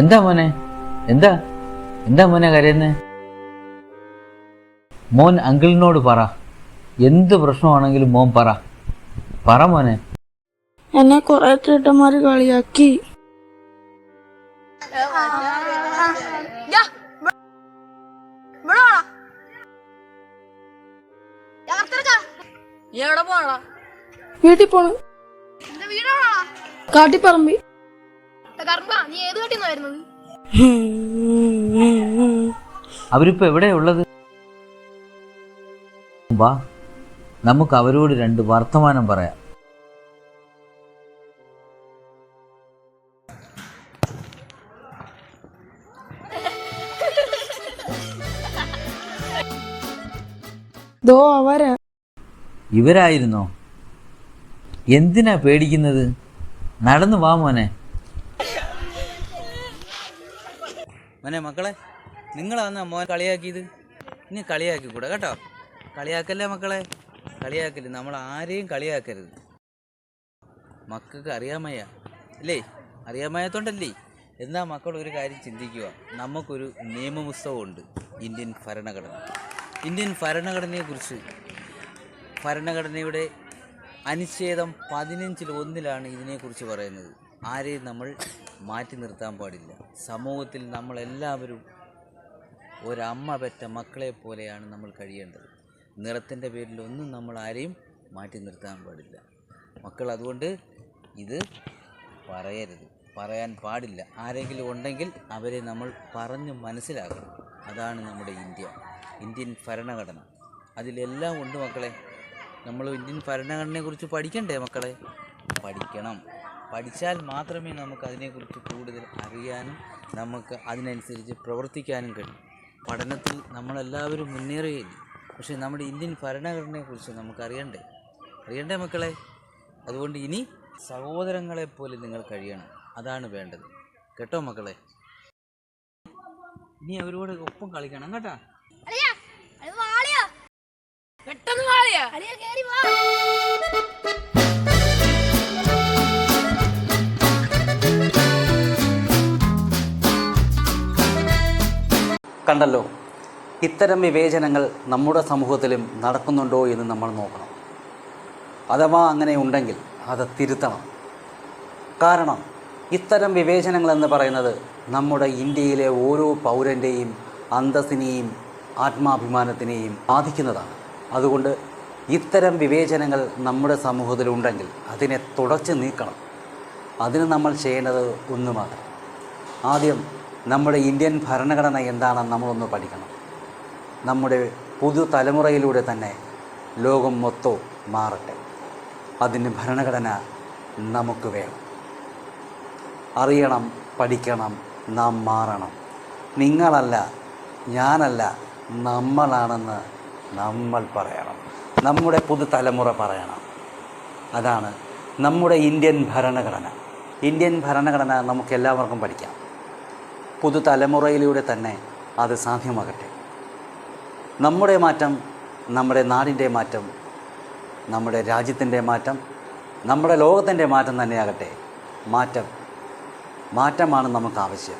എന്താ മോനെ? എന്താ എന്താ മോനെ കരയുന്നേ? മോൻ അങ്കിളിനോട് പറ, എന്ത് പ്രശ്നമാണെങ്കിലും മോൻ പറ. പറ മോനെ. എന്നെ കുറെ ചേട്ടന്മാര് കളിയാക്കി. വീട്ടിൽ പോണു. കാട്ടിപ്പറമ്പി. അവരിപ്പോ എവിടെയാ ഉള്ളത്? വാ, നമുക്ക് അവരോട് രണ്ട് വർത്തമാനം പറയാം. ദോ അവരാ. ഇവരായിരുന്നോ? എന്തിനാ പേടിക്കുന്നത്? നടന്നു വാ മോനെ. മോനെ, മക്കളെ, നിങ്ങളാന്ന് മോൻ കളിയാക്കിയത്. ഇനി കളിയാക്കിക്കൂടെ കേട്ടോ. കളിയാക്കല്ലേ മക്കളെ, കളിയാക്കല്. നമ്മൾ ആരെയും കളിയാക്കരുത്. മക്കൾക്ക് അറിയാമയ്യ അല്ലേ? അറിയാമയത്തോണ്ടല്ലേ? എന്നാൽ മക്കൾ ഒരു കാര്യം ചിന്തിക്കുക. നമുക്കൊരു നിയമപുസ്തകമുണ്ട്, ഇന്ത്യൻ ഭരണഘടന. ഇന്ത്യൻ ഭരണഘടനയെക്കുറിച്ച്, ഭരണഘടനയുടെ അനുച്ഛേദം 15-1 ഇതിനെക്കുറിച്ച് പറയുന്നത്. ആരെയും നമ്മൾ മാറ്റി നിർത്താൻ പാടില്ല. സമൂഹത്തിൽ നമ്മളെല്ലാവരും ഒരമ്മ പെറ്റ മക്കളെ പോലെയാണ് നമ്മൾ കഴിയേണ്ടത്. നിറത്തിൻ്റെ പേരിലൊന്നും നമ്മൾ ആരെയും മാറ്റി നിർത്താൻ പാടില്ല മക്കൾ. അതുകൊണ്ട് ഇത് പറയരുത്, പറയാൻ പാടില്ല. ആരെങ്കിലും ഉണ്ടെങ്കിൽ അവരെ നമ്മൾ പറഞ്ഞ് മനസ്സിലാക്കണം. അതാണ് നമ്മുടെ ഇന്ത്യൻ ഭരണഘടന. അതിലെല്ലാം ഉണ്ട് മക്കളെ. നമ്മൾ ഇന്ത്യൻ ഭരണഘടനയെക്കുറിച്ച് പഠിക്കണ്ടേ മക്കളെ? പഠിക്കണം. പഠിച്ചാൽ മാത്രമേ നമുക്ക് അതിനെക്കുറിച്ച് കൂടുതൽ അറിയാനും നമുക്ക് അതിനനുസരിച്ച് പ്രവർത്തിക്കാനും കഴിയും. പഠനത്തിൽ നമ്മളെല്ലാവരും മുന്നേറുകയില്ല. പക്ഷേ നമ്മുടെ ഇന്ത്യൻ ഭരണഘടനയെക്കുറിച്ച് അറിയണ്ടേ മക്കളെ? അതുകൊണ്ട് ഇനി സഹോദരങ്ങളെപ്പോലെ നിങ്ങൾ കഴിയണം. അതാണ് വേണ്ടത് കേട്ടോ മക്കളെ. ഇനി അവരോട് ഒപ്പം കളിക്കണം കേട്ടോ. കണ്ടല്ലോ, ഇത്തരം വിവേചനങ്ങൾ നമ്മുടെ സമൂഹത്തിലും നടക്കുന്നുണ്ടോ എന്ന് നമ്മൾ നോക്കണം. അഥവാ അങ്ങനെ ഉണ്ടെങ്കിൽ അത് തിരുത്തണം. കാരണം ഇത്തരം വിവേചനങ്ങളെന്ന് പറയുന്നത് നമ്മുടെ ഇന്ത്യയിലെ ഓരോ പൗരൻ്റെയും അന്തസ്സിനെയും ആത്മാഭിമാനത്തിനെയും ബാധിക്കുന്നതാണ്. അതുകൊണ്ട് ഇത്തരം വിവേചനങ്ങൾ നമ്മുടെ സമൂഹത്തിലുണ്ടെങ്കിൽ അതിനെ തുടച്ചു നീക്കണം. അതിന് നമ്മൾ ചെയ്യേണ്ടത് ഒന്ന് മാത്രം. ആദ്യം നമ്മുടെ ഇന്ത്യൻ ഭരണഘടന എന്താണെന്ന് നമ്മളൊന്ന് പഠിക്കണം. നമ്മുടെ പുതുതലമുറയിലൂടെ തന്നെ ലോകം മൊത്തവും മാറട്ടെ. അതിന് ഭരണഘടന നമുക്ക് വേണം. അറിയണം, പഠിക്കണം, നാം മാറണം. നിങ്ങളല്ല, ഞാനല്ല, നമ്മളാണെന്ന് നമ്മൾ പറയണം. നമ്മുടെ പുതുതലമുറ പറയണം. അതാണ് നമ്മുടെ ഇന്ത്യൻ ഭരണഘടന. ഇന്ത്യൻ ഭരണഘടന നമുക്കെല്ലാവർക്കും പഠിക്കാം. പുതുതലമുറയിലൂടെ തന്നെ അത് സാധ്യമാകട്ടെ. നമ്മുടെ മാറ്റം, നമ്മുടെ നാടിൻ്റെ മാറ്റം, നമ്മുടെ രാജ്യത്തിൻ്റെ മാറ്റം, നമ്മുടെ ലോകത്തിൻ്റെ മാറ്റം തന്നെയാകട്ടെ. മാറ്റമാണ് നമുക്ക് ആവശ്യം.